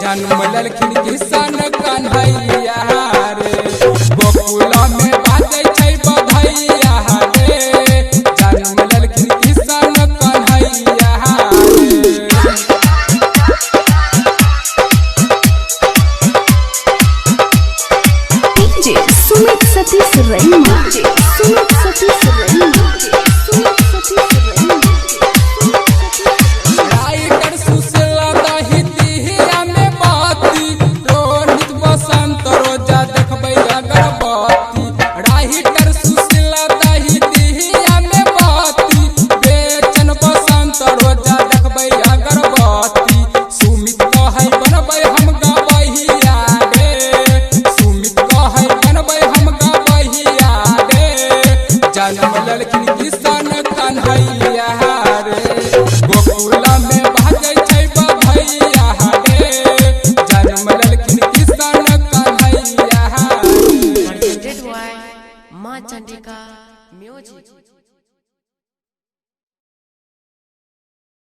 जन्म ललखिन किसान कन्हैया रे, गोकुला में बाजै छै बधैया रे, जन्म ललखिन किसान कन्हैया रे। DJ Sumit Satish Rema, Sumit Satish Rema, Sumit Satish Rema। Writer Sushila दही दिहिया में बाती, रोहित बसंत रोजा देखबै अगरबत्ती। राइटर सुशीला दही दिहिया में बाती, बेचन बसंत रोजा देखबै अगरबत्ती। सुमित कहै बनबै हम गबहिया रे, सुमित कहै बनबै हम गबहिया रे, जन्म ललखिन किसान कन्हैया रे, गोकुला में बाजै छै बधैया रे, जन्म ललखिन किसान कन्हैया रे। presented by माँ चंडिका म्यूजिक।